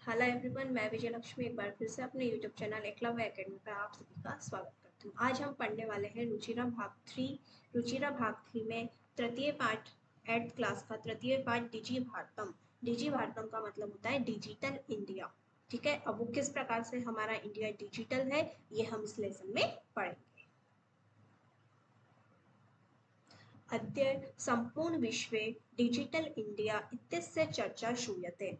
Hello everyone, मैं विजय लक्ष्मी एक बार फिर से अपने यूट्यूब चैनल एकलव्य एकेडमी पर आप सभी का स्वागत करती हूँ। आज हम पढ़ने वाले हैं रुचिरा भाग थ्री में तृतीय पाठ 8th क्लास का तृतीय पाठ डिजी भारतम। डिजी भारतम का मतलब होता है डिजिटल इंडिया। ठीक है, अब वो किस प्रकार से हमारा इंडिया डिजिटल है ये हम इस लेसन में पढ़ेंगे। अद्य संपूर्ण विश्वे डिजिटल इंडिया इत्यस्य चर्चा श्रूयते।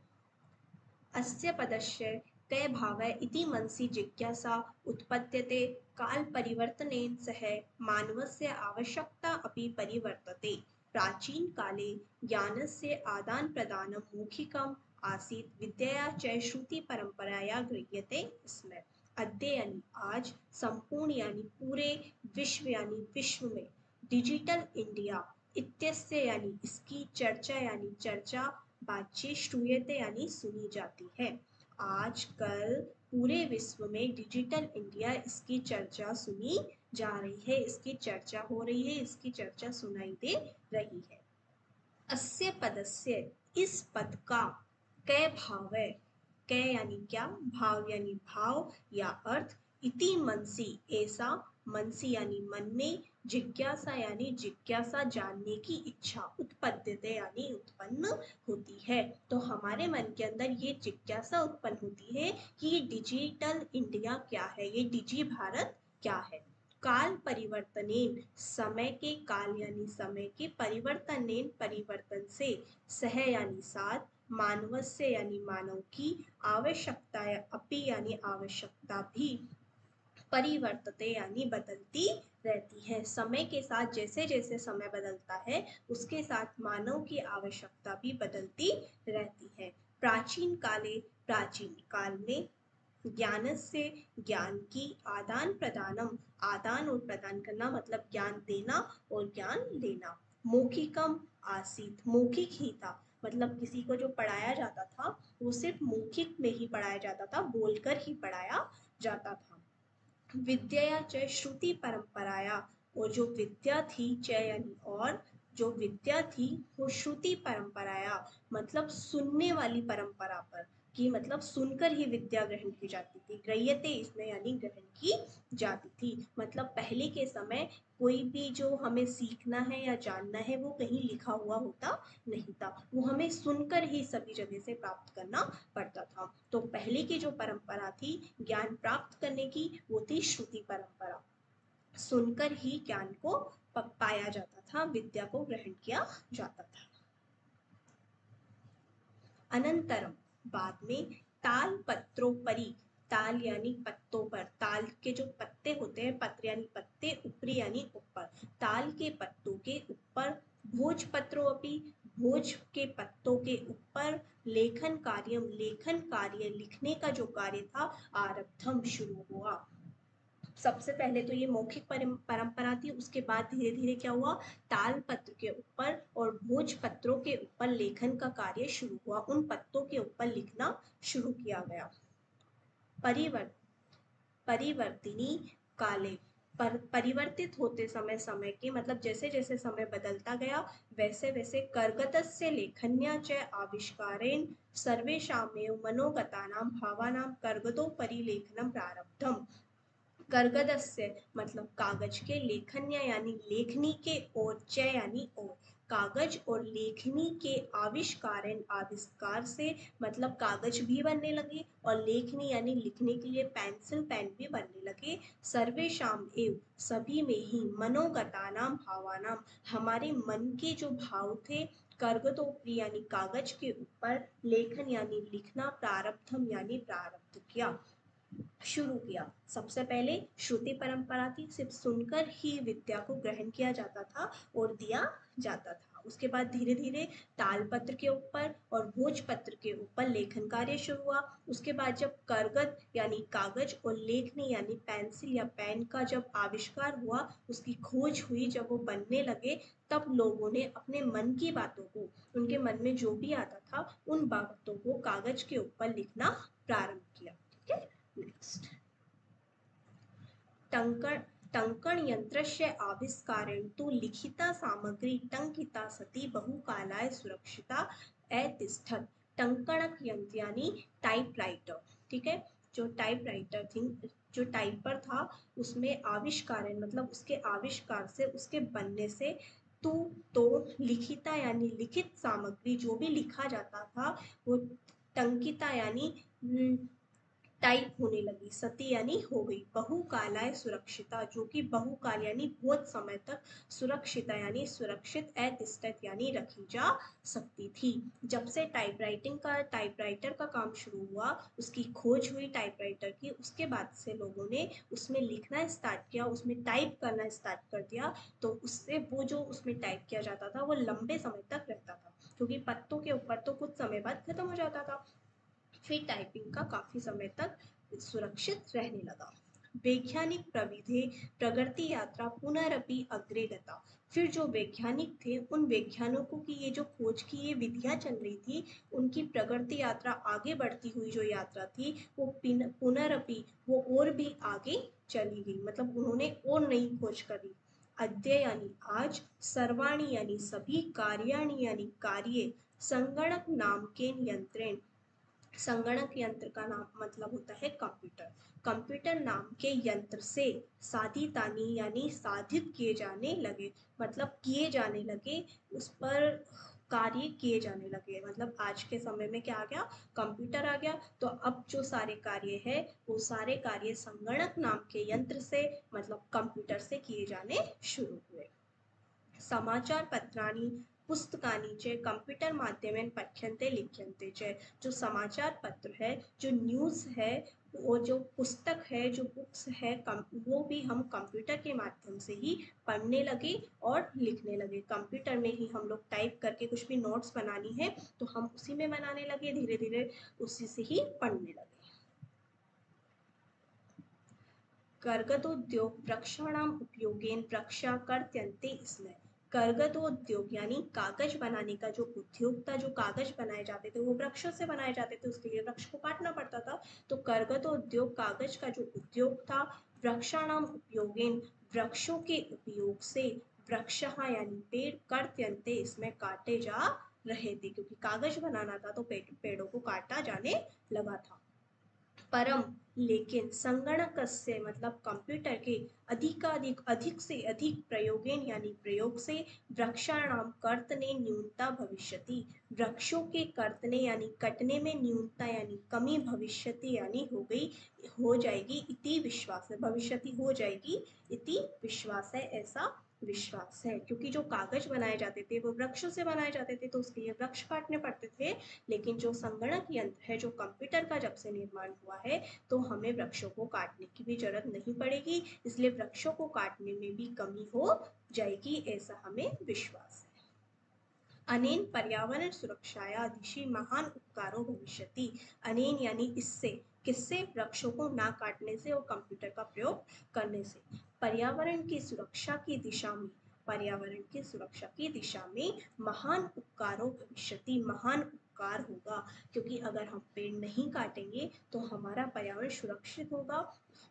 अस्य पदस्य के भावः इति मनसि जिज्ञासा उत्पद्यते। कालपरिवर्तनेन सह मानवस्य आवश्यकता अपि परिवर्तते। प्राचीनकाले ज्ञानस्य आदानप्रदानं मौखिकम् आसीत्, विद्यया च श्रुतिपरम्परया गृह्यते स्म। अद्य यानी आज, संपूर्ण यानी पूरे, विश्व यानी विश्व में, डिजिटल इंडिया इत्यस्य यानी इसकी, चर्चा यानी चर्चा, बातचीत, श्रूयते यानी सुनी जाती है। आजकल पूरे विश्व में डिजिटल इंडिया इसकी चर्चा सुनी जा रही है, इसकी चर्चा हो रही है, इसकी चर्चा सुनाई दे रही है। अस्य पदस्य इस पद का कै भाव है, कै यानी क्या, भाव यानी भाव या अर्थ, इति मनसी ऐसा, मनसी यानी मन में, जिज्ञासा यानी जिज्ञासा जानने की इच्छा, उत्पद्यते यानी उत्पन्न होती है। तो हमारे मन के अंदर ये जिज्ञासा उत्पन्न होती है कि ये डिजिटल इंडिया क्या है, ये डिजी भारत क्या है। काल परिवर्तनेन, समय के, काल यानी समय के, परिवर्तनेन परिवर्तन से, सह यानी साथ, मानवस्य यानी मानव की, आवश्यकता अपि यानी आवश्यकता भी, परिवर्तते यानी बदलती रहती है। समय के साथ जैसे जैसे समय बदलता है उसके साथ मानव की आवश्यकता भी बदलती रहती है। प्राचीन काले, प्राचीन काल में, ज्ञान से ज्ञान की, आदान प्रदानम, आदान और प्रदान करना मतलब ज्ञान देना और ज्ञान लेना, मौखिकम आसीत, मौखिक ही था, मतलब किसी को जो पढ़ाया जाता था वो सिर्फ मौखिक में ही पढ़ाया जाता था, बोलकर ही पढ़ाया जाता था। विद्या च श्रुति परंपराया, और जो विद्या थी, च यानी और, जो विद्या थी वो श्रुति परंपराया मतलब सुनने वाली परंपरा पर, कि मतलब सुनकर ही विद्या ग्रहण की जाती थी। ग्रह्यते इसमें यानी ग्रहण की जाती थी, मतलब पहले के समय कोई भी जो हमें सीखना है या जानना है वो कहीं लिखा हुआ होता नहीं था, वो हमें सुनकर ही सभी जगह से प्राप्त करना पड़ता था। तो पहले की जो परंपरा थी ज्ञान प्राप्त करने की वो थी श्रुति परंपरा, सुनकर ही ज्ञान को पाया जाता था, विद्या को ग्रहण किया जाता था। अनंतरम बाद में, ताल पत्रोपरि, ताल यानी पत्तों पर, ताल के जो पत्ते होते हैं, पत्र यानी पत्ते, ऊपरी यानी ऊपर, ताल के पत्तों के ऊपर, भोजपत्रोपि, भोज के पत्तों के ऊपर, लेखन कार्यम, लेखन कार्य, लिखने का जो कार्य था, आरब्धम शुरू हुआ। सबसे पहले तो ये मौखिक परंपरा थी, उसके बाद धीरे धीरे क्या हुआ, ताल पत्र के ऊपर और भोज पत्रों के ऊपर लेखन का कार्य शुरू हुआ, उन पत्तों के ऊपर लिखना शुरू किया गया। परिवर्तिनी काले, परिवर्तित होते समय, समय के मतलब जैसे जैसे समय बदलता गया वैसे वैसे, कर्गतस्य लेखन्या च आविष्कारेण सर्वेषामेव मनोगतानां भावानां कर्गतोपरि लेखनं प्रारब्धम। कर्गदस्य मतलब कागज के, लेखन्या यानी लेखनी के, और च यानी और, कागज और लेखनी के आविष्कारण, आविष्कार से मतलब कागज भी बनने लगे और लेखनी यानी लिखने के लिए पेंसिल पेन भी बनने लगे। सर्वेषाम एव सभी में ही, मनोगतानाम भावानाम हमारे मन के जो भाव थे, कर्गतोपरि यानी कागज के ऊपर, लेखन यानी लिखना, प्रारब्धम यानी प्रारब्ध किया, शुरू किया। सबसे पहले श्रुति परंपरा थी, सिर्फ सुनकर ही विद्या को ग्रहण किया जाता था और दिया जाता था। उसके बाद धीरे धीरे तालपत्र के ऊपर और भोजपत्र के ऊपर लेखन कार्य शुरू हुआ। उसके बाद जब कर्गद यानी कागज और लेखनी यानी पेंसिल या पेन का जब आविष्कार हुआ, उसकी खोज हुई, जब वो बनने लगे, तब लोगों ने अपने मन की बातों को, उनके मन में जो भी आता था उन बातों को कागज के ऊपर लिखना प्रारंभ किया। ठीक है, नेक्स्ट, टङ्कण यन्त्रस्य आविष्कारेण तु लिखिता सामग्री टङ्किता सती बहुकालाय सुरक्षिता अतिष्ठत्। टंकणक यंत्र यानी टाइपराइटर, ठीक है। जो टाइपराइटर थी, जो टाइपर था, उसमें आविष्कार मतलब उसके आविष्कार से, उसके बनने से तू तो लिखिता यानी लिखित सामग्री, जो भी लिखा जाता था वो टंकिता यानी टाइप होने लगी, सती यानी हो गई। बहुकालाय सुरक्षिता, जो कि बहुकाल यानी बहुत समय तक, सुरक्षिता यानी सुरक्षित, अतिष्ठित यानी रखी जा सकती थी। जब से टाइपराइटर का काम शुरू हुआ, उसकी खोज हुई टाइपराइटर की, उसके बाद से लोगों ने उसमें लिखना स्टार्ट किया, उसमें टाइप करना स्टार्ट कर दिया। तो उससे वो जो उसमें टाइप किया जाता था वो लंबे समय तक रहता था, क्योंकि पत्तों के ऊपर तो कुछ समय बाद खत्म हो जाता था। फिर टाइपिंग का काफी समय तक सुरक्षित रहने लगा। वैज्ञानिक प्रविधि प्रगति यात्रा पुनरअपि अग्रे गता। फिर जो वैज्ञानिक थे, उन वैज्ञानिकों की ये जो खोज की ये विधियां चल रही थी, उनकी प्रगति यात्रा, आगे बढ़ती हुई जो यात्रा थी, वो पुनरअपि, वो और भी आगे चली गई, मतलब उन्होंने और नई खोज करी। अद्य यानी आज, सर्वाणी यानी सभी, कार्याणि यानी कार्य, संगणक नाम के यंत्रेण, संगणक यंत्र का नाम मतलब होता है कंप्यूटर, कंप्यूटर नाम के यंत्र से साधितानी यानी साधित किए जाने लगे, मतलब किए जाने लगे, उस पर कार्य किए जाने लगे। मतलब आज के समय में क्या आ गया, कंप्यूटर आ गया। तो अब जो सारे कार्य है वो सारे कार्य संगणक नाम के यंत्र से, मतलब कंप्यूटर से किए जाने शुरू हुए। समाचार पत्राणि पुस्तकानि च कंप्यूटर माध्यमेन पठ्यन्ते लिख्यन्ते च। जो समाचार पत्र है, जो न्यूज़ है, वो जो पुस्तक है, जो बुक्स है, वो भी हम कंप्यूटर के माध्यम से ही पढ़ने लगे और लिखने लगे। कंप्यूटर में ही हम लोग टाइप करके कुछ भी नोट्स बनानी है तो हम उसी में बनाने लगे, धीरे धीरे उसी से ही पढ़ने लगे। कर्गदोद्योग वृक्षाणाम उपयोगेन वृक्षा कर्त्यन्ते स्म। कर्गदोद्योग यानी कागज बनाने का जो उद्योग था, जो कागज बनाए जाते थे वो वृक्षों से बनाए जाते थे, उसके लिए वृक्ष को काटना पड़ता था। तो कर्गदोद्योग, कागज का जो उद्योग था, वृक्षाणाम उपयोगेन, वृक्षों के उपयोग से, वृक्षः यानी पेड़, कर्त्यन्ते इसमें काटे जा रहे थे, क्योंकि कागज बनाना था तो पेड़ों को काटा जाने लगा था। परम लेकिन संगणकस्य मतलब कंप्यूटर के अधिकाधिक, अधिक से अधिक प्रयोगेन यानी प्रयोग से, वृक्षाणाम कर्तने न्यूनता भविष्यति, वृक्षों के कर्तने यानी कटने में न्यूनता यानी कमी, भविष्यति यानी हो गई, हो जाएगी, इति विश्वास है, भविष्यति हो जाएगी, इति विश्वास है, ऐसा विश्वास है। क्योंकि जो कागज बनाए जाते थे वो वृक्षों से बनाए जाते थे, तो उसके लिए वृक्ष काटने पड़ते थे। लेकिन जो संगणक यंत्र है, जो कंप्यूटर का जब से निर्माण हुआ है, तो हमें वृक्षों को काटने की भी जरूरत नहीं पड़ेगी, इसलिए वृक्षों को काटने में भी कमी हो जाएगी, ऐसा हमें विश्वास है। अनेन पर्यावरण सुरक्षाया दिशि महान उपकारो भविष्यति। अनेन यानी इससे, किससे, वृक्षों को ना काटने से और कंप्यूटर का प्रयोग करने से, पर्यावरण की सुरक्षा की दिशा में, पर्यावरण की सुरक्षा की दिशा में महान उपकारो भविष्यति, महान उपकार होगा। क्योंकि अगर हम पेड़ नहीं काटेंगे तो हमारा पर्यावरण सुरक्षित होगा,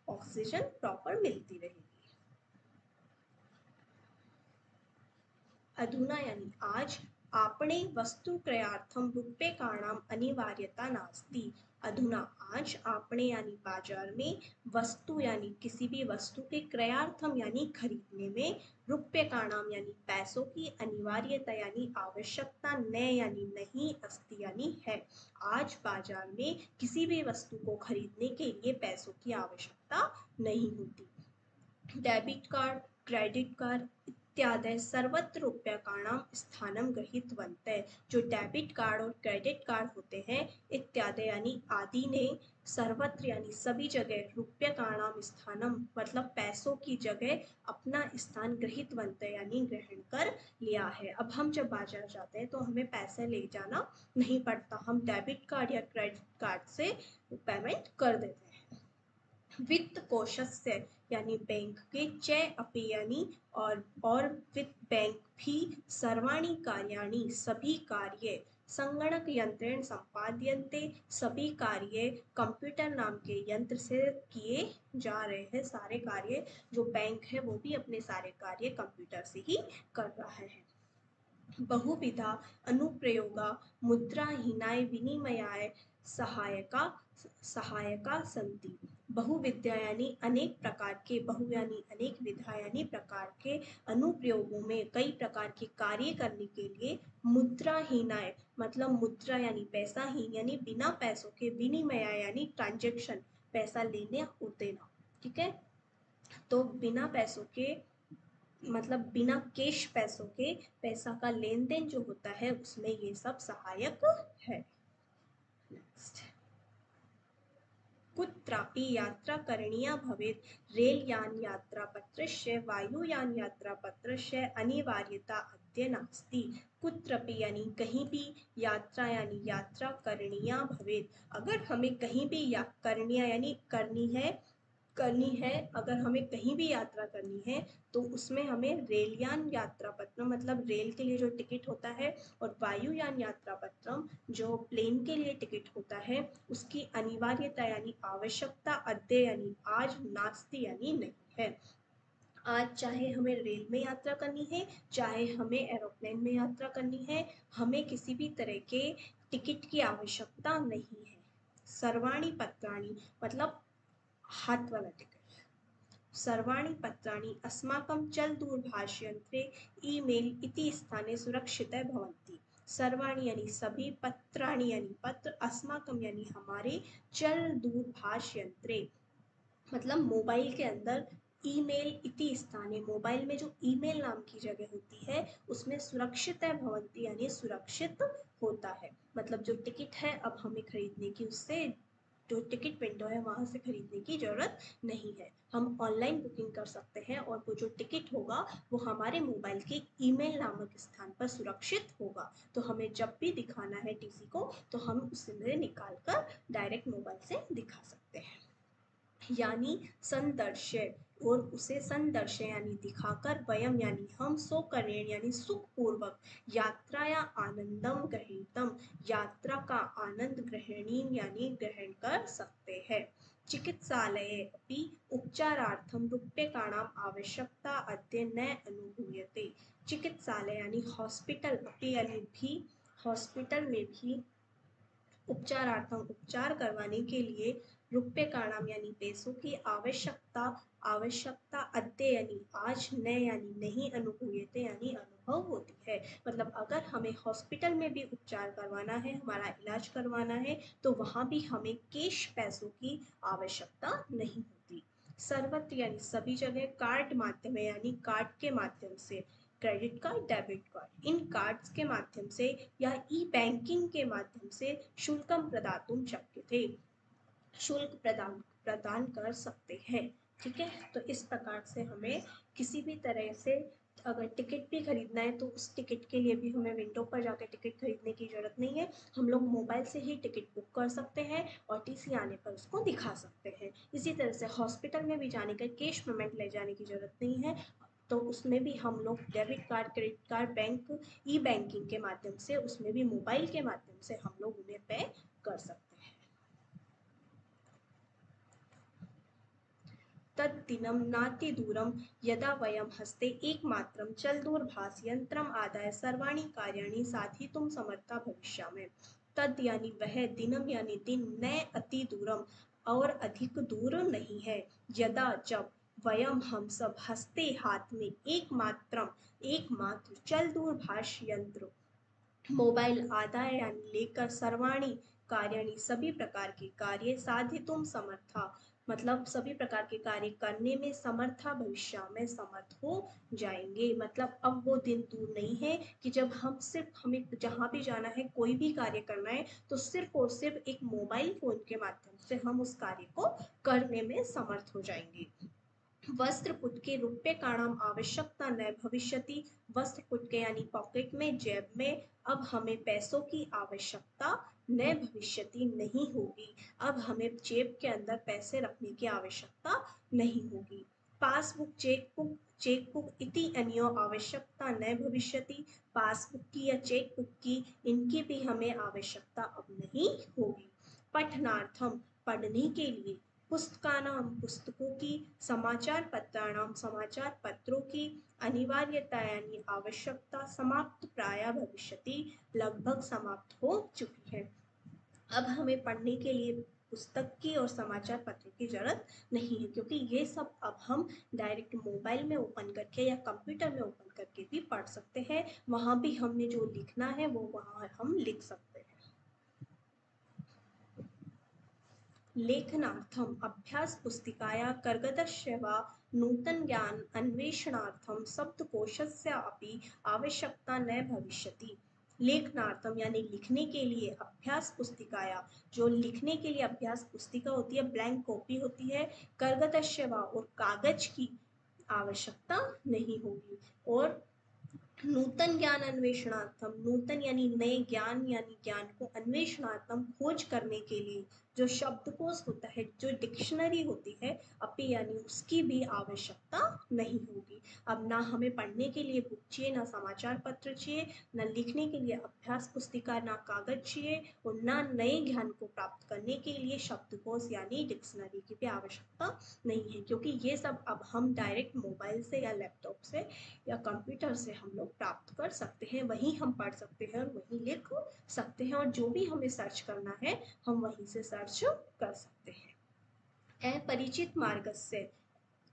ऑक्सीजन प्रॉपर मिलती रहेगी। अधुना यानी आज, आपणे वस्तु क्रयार्थम रूप्यकाणाम अनिवार्यता नास्ति। अधुना आज, आपणे यानी बाजार में, वस्तु यानी किसी भी वस्तु के, क्रयार्थम यानी खरीदने में, रूप्यकाणाम यानी पैसों की, अनिवार्यता यानी आवश्यकता, न यानी नहीं, अस्ति यानी है। आज बाजार में किसी भी वस्तु को खरीदने के लिए पैसों की आवश्यकता नहीं होती। डेबिट कार्ड, क्रेडिट कार्ड इत्यादि सर्वत्र रूप्यकाणां स्थानं गृहीतवन्तः। जो डेबिट कार्ड और क्रेडिट कार्ड होते हैं, इत्यादि यानी आदि ने, सर्वत्र यानी सभी जगह, रूप्यकाणां स्थानं मतलब पैसों की जगह अपना स्थान, गृहीतवन्तः यानी ग्रहण कर लिया है। अब हम जब बाजार जाते हैं तो हमें पैसे ले जाना नहीं पड़ता, हम डेबिट कार्ड या क्रेडिट कार्ड से पेमेंट कर देते हैं। वित्त कोशस्य यानी बैंक के, च अपि यानी और वित्त बैंक भी, सर्वाणि कार्याणि सभी कार्य, संगणक यंत्रेण संपाद्यन्ते सभी कार्य कंप्यूटर नाम के यंत्र से किए जा रहे हैं। सारे कार्य जो बैंक है वो भी अपने सारे कार्य कंप्यूटर से ही कर रहा है। बहुविधा अनुप्रयोगा मुद्राहीनाय विनिमयाय सहायका सहायका संति। बहुविद्या यानी अनेक प्रकार के, बहु यानी अनेक, विधा यानी प्रकार के, अनुप्रयोगों में कई प्रकार के कार्य करने के लिए मुद्राहीनाय मतलब मुद्रा यानी पैसा, ही यानी बिना पैसों के, विनिमय यानी ट्रांजेक्शन पैसा लेने और देना। ठीक है, तो बिना पैसों के मतलब बिना कैश पैसों के पैसा का लेन देन जो होता है उसमें ये सब सहायक है। नेक्स्ट, कुत्रापि यात्रा करणीया भवेत् रेलयान यात्रापत्रस्य वायुयान यात्रापत्रस्य अनिवार्यता अद्य नास्ति। कुत्रापि यानी कहीं भी, यात्रा यानी यात्रा, करणीया भवेत् अगर हमें कहीं भी करणीया यानी करनी है, अगर हमें कहीं भी यात्रा करनी है तो उसमें हमें रेलयान यात्रा पत्र मतलब रेल के लिए जो टिकट होता है, और वायुयान यात्रा पत्र जो प्लेन के लिए टिकट होता है, उसकी अनिवार्यता यानी आवश्यकता, अद्य यानी आज, नास्ति यानी नहीं है। आज चाहे हमें रेल में यात्रा करनी है, चाहे हमें एरोप्लेन में यात्रा करनी है, हमें किसी भी तरह के टिकट की आवश्यकता नहीं है। सर्वाणि पत्राणि मतलब हाथ वाला टिकट। सर्वाणि पत्राणि अस्माकं चलदूरभाषयंत्रे ईमेल इति स्थाने सुरक्षितः भवन्ति। सर्वाणि यानी सभी, पत्राणि यानी पत्र, अस्माकं यानी हमारे, चल दूरभाषयंत्रे मतलब मोबाइल के अंदर, ईमेल इति स्थाने मोबाइल में जो ईमेल नाम की जगह होती है उसमें सुरक्षितः भवन्ति यानी सुरक्षित होता है। मतलब जो टिकट है अब हमें खरीदने की, उससे जो टिकट विंडो है वहाँ से खरीदने की ज़रूरत नहीं है, हम ऑनलाइन बुकिंग कर सकते हैं और वो जो टिकट होगा वो हमारे मोबाइल के ईमेल नामक स्थान पर सुरक्षित होगा। तो हमें जब भी दिखाना है टीसी को तो हम उससे निकाल कर डायरेक्ट मोबाइल से दिखा सकते हैं। यानी संदर्शय, और उसे संदर्शय यानी दिखाकर, वयम यानी हम, सोकरेण यानी सुखपूर्वक, यात्राया आनंदम गृहीतम यात्रा का आनंद, ग्रहणीम यानी ग्रहण कर सकते हैं। चिकित्सालये अपि उपचारार्थम रूप्यकाणाम आवश्यकता अद्य न अनुभूयते। चिकित्सालय यानी हॉस्पिटल, अपि यानी भी, हॉस्पिटल में भी उपचारार्थम उपचार करवाने के लिए, रुपये का नाम यानी पैसों की आवश्यकता अद्य यानी आज, न यानी नहीं, अनुभूयते यानी अनुभव होती है। मतलब अगर हमें हॉस्पिटल में भी उपचार करवाना है, हमारा इलाज करवाना है, तो वहाँ भी हमें कैश पैसों की आवश्यकता नहीं होती। सर्वत्र यानी सभी जगह, कार्ड माध्यम यानी कार्ड के माध्यम से, क्रेडिट कार्ड, डेबिट कार्ड, इन कार्ड्स के माध्यम से या ई बैंकिंग के माध्यम से शुल्कम प्रदातुम शक्यते, शुल्क प्रदान कर सकते हैं। ठीक है, तो इस प्रकार से हमें किसी भी तरह से अगर टिकट भी खरीदना है तो उस टिकट के लिए भी हमें विंडो पर जाकर टिकट खरीदने की ज़रूरत नहीं है, हम लोग मोबाइल से ही टिकट बुक कर सकते हैं और टीसी आने पर उसको दिखा सकते हैं। इसी तरह से हॉस्पिटल में भी जाने का कैश पेमेंट ले जाने की ज़रूरत नहीं है, तो उसमें भी हम लोग debit card, credit card, bank, e banking के माध्यम से, उसमें भी मोबाइल के माध्यम से हम लोग उन्हें पे कर सकते हैं। तद्दिनं नातिदूरं यदा वयं हस्ते एकमात्रं चलदूरभाषयन्त्रम् आदाय सर्वाणि कार्याणि साधितुं समर्था भविष्यामः। तद यानी वह, दिनम यानी दिन, न अति दूरम और अधिक दूर नहीं है, यदा जब, वयम हम सब, हस्ते हाथ में, एकमात्र चल दूरभाष यंत्र मोबाइल आदाय यानी लेकर, सर्वाणी कार्याणि सभी प्रकार के कार्य, साधितुम समर्था मतलब सभी प्रकार के कार्य करने में, समर्था भविष्य में समर्थ हो जाएंगे। मतलब अब वो दिन दूर नहीं है कि जब हम सिर्फ, हमें जहाँ भी जाना है, कोई भी कार्य करना है, तो सिर्फ और सिर्फ एक मोबाइल फोन के माध्यम से हम उस कार्य को करने में समर्थ हो जाएंगे। वस्त्र पुटके रुपये काणाम आवश्यकता न भविष्यति। वस्त्र पुटके यानी पॉकेट में, जेब में अब हमें पैसों की आवश्यकता न भविष्यति नहीं होगी, अब हमें जेब के अंदर पैसे रखने की आवश्यकता नहीं होगी। पासबुक, चेकबुक इति अन्यो आवश्यकता न भविष्यति। पासबुक की या चेकबुक की, इनकी भी हमें आवश्यकता अब नहीं होगी। पठनार्थम पढ़ने के लिए, पुस्तकानां पुस्तकों की, समाचार पत्राणां समाचार पत्रों की अनिवार्यता यानी आवश्यकता समाप्त प्राय भविष्यति, लगभग समाप्त हो चुकी है। अब हमें पढ़ने के लिए पुस्तक की और समाचार पत्र की जरूरत नहीं है, क्योंकि ये सब अब हम डायरेक्ट मोबाइल में ओपन करके या कंप्यूटर में ओपन करके भी पढ़ सकते हैं। वहां भी हमें जो लिखना है वो वहां हम लिख सकते हैं। लेखनार्थम अभ्यास पुस्तिकाया कर्गदस्य वा नूतन ज्ञान अन्वेषणार्थम शब्दकोशस्य अपि आवश्यकता न भविष्यति। लेखनार्थम यानी लिखने के लिए, अभ्यास पुस्तिकाया जो लिखने के लिए अभ्यास पुस्तिका होती है, ब्लैंक कॉपी होती है, कर्गदस्य वा और कागज की आवश्यकता नहीं होगी। और नूतन ज्ञान अन्वेषणार्थम, नूतन यानी नए ज्ञान यानी ज्ञान को, अन्वेषणार्थम खोज करने के लिए जो शब्दकोश होता है, जो डिक्शनरी होती है, अपी यानी उसकी भी आवश्यकता नहीं होगी। अब ना हमें पढ़ने के लिए बुक चाहिए, ना समाचार पत्र चाहिए, ना लिखने के लिए अभ्यास पुस्तिका, ना कागज चाहिए, और ना नए ज्ञान को प्राप्त करने के लिए शब्दकोश यानी डिक्शनरी की भी आवश्यकता नहीं है, क्योंकि ये सब अब हम डायरेक्ट मोबाइल से या लैपटॉप से या कंप्यूटर से हम लोग प्राप्त कर सकते हैं। वहीं हम पढ़ सकते हैं और वहीं लिख सकते हैं, और जो भी हमें सर्च करना है हम वहीं से सर्च कर सकते हैं। अपरिचित मार्गस्य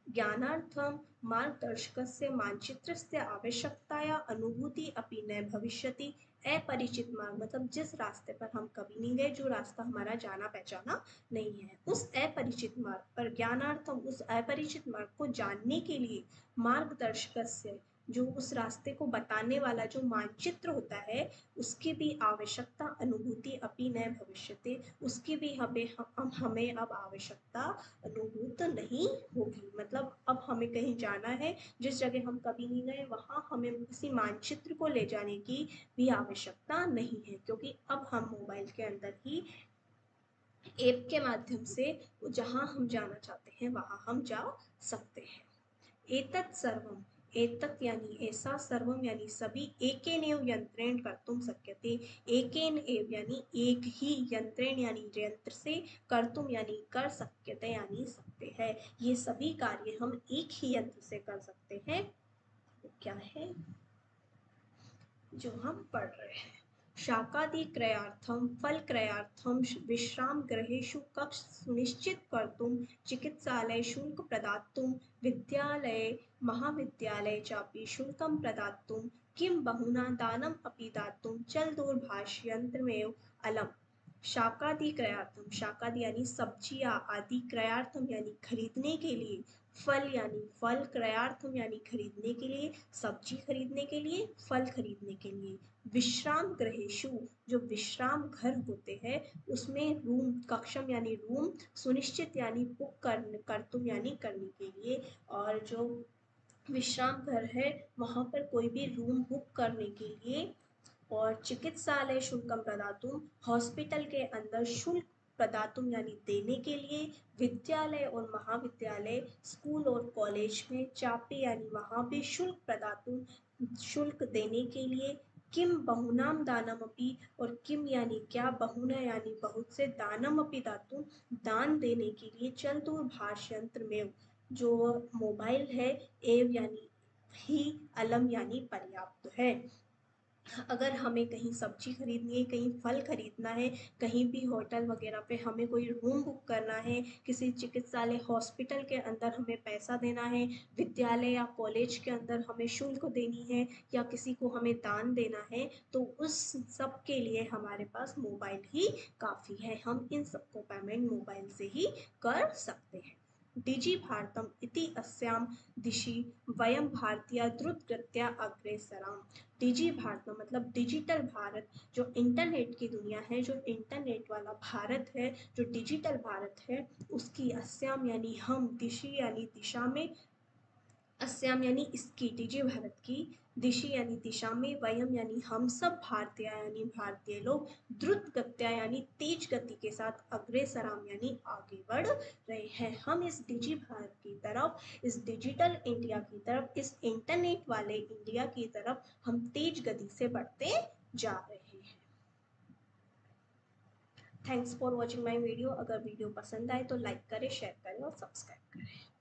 ज्ञानार्थं मार्गदर्शकस्य मानचित्रस्य आवश्यकताया अनुभूति अपि न भविष्यति। अपरिचित मार्ग मतलब जिस रास्ते पर हम कभी नहीं गए, जो रास्ता हमारा जाना पहचाना नहीं है, उस अपरिचित मार्ग पर, ज्ञानार्थम उस अपरिचित मार्ग को जानने के लिए, मार्गदर्शकस्य जो उस रास्ते को बताने वाला जो मानचित्र होता है, उसकी भी आवश्यकता अनुभूति अपि न भविष्यति, उसकी भी हमें अब आवश्यकता अनुभूत नहीं होगी। मतलब अब हमें कहीं जाना है, जिस जगह हम कभी नहीं गए, वहाँ हमें किसी मानचित्र को ले जाने की भी आवश्यकता नहीं है, क्योंकि अब हम मोबाइल के अंदर ही ऐप के माध्यम से जहाँ हम जाना चाहते हैं वहाँ हम जा सकते हैं। एतत् सर्वम, एतत् यानी ऐसा, सर्वम यानी सभी, एकेनैव यंत्रेण कर्तुं शक्यते, एकेन एव यानी एक ही, यंत्रेण यानी यंत्र से, कर्तुम यानी कर, शक्यते यानी सकते हैं। ये सभी कार्य हम एक ही यंत्र से कर सकते हैं। वो क्या है जो हम पढ़ रहे हैं? शाकादि क्रयार्थम फल क्रयार्थम विश्राम गृहेषु कक्ष सुनिश्चित कर्तुं चिकित्सालय शुल्क प्रदातुं विद्यालये महाविद्यालये चापि शुल्कं प्रदातुं किं बहुना दानम् अपि दातुं चल दूरभाषयंत्रमेव अलम्। शाकादि क्रयार्थम, शाकादि यानी सब्जियां आदि, क्रयार्थम यानी खरीदने के लिए, फल यानी फल, क्रयार्थम यानी खरीदने के लिए, सब्जी खरीदने के लिए, फल खरीदने के लिए, विश्राम गृहेषु जो विश्राम घर होते हैं उसमें, रूम कक्षम यानी रूम, सुनिश्चित यानी बुक कर्तुम यानी करने के लिए, और जो विश्राम घर है वहाँ पर कोई भी रूम बुक करने के लिए, और चिकित्सालय शुल्कम प्रदातुम हॉस्पिटल के अंदर शुल्क प्रदातुम यानी देने के लिए, विद्यालय और महाविद्यालय स्कूल और कॉलेज में, चापे यानी वहाँ भी शुल्क प्रदातुम शुल्क देने के लिए, किम बहुनाम दानमपि और किम यानी क्या, बहुना यानी बहुत से, दानमपि दातुम दान देने के लिए, चल दूरभाषयंत्र में जो मोबाइल है, एव यानी ही, अलम यानी पर्याप्त है। अगर हमें कहीं सब्जी खरीदनी है, कहीं फल खरीदना है, कहीं भी होटल वगैरह पे हमें कोई रूम बुक करना है, किसी चिकित्सालय हॉस्पिटल के अंदर हमें पैसा देना है, विद्यालय या कॉलेज के अंदर हमें शुल्क देनी है, या किसी को हमें दान देना है, तो उस सब के लिए हमारे पास मोबाइल ही काफ़ी है। हम इन सबको पेमेंट मोबाइल से ही कर सकते हैं। डिजि भारतम इति अस्यां दिशि वयं भारतीय द्रुतगत्या अग्रेसराम। डिजि भारत मतलब डिजिटल भारत, जो इंटरनेट की दुनिया है, जो इंटरनेट वाला भारत है, जो डिजिटल भारत है, उसकी अस्याम यानी हम, दिशि यानी दिशा में, अस्याम यानी इसकी, डिजि भारत की, दिशि यानी दिशा में, वयम यानी हम सब, भारतीय यानी भारतीय लोग, द्रुत गत्या यानी तेज गति के साथ, अग्रेसराम यानी आगे बढ़ रहे हैं। हम इस डिजि भारत की तरफ, इस डिजिटल इंडिया की तरफ, इस इंटरनेट वाले इंडिया की तरफ हम तेज गति से बढ़ते जा रहे हैं। Thanks for watching my video. अगर वीडियो पसंद आए तो लाइक करें, शेयर करें और सब्सक्राइब करें।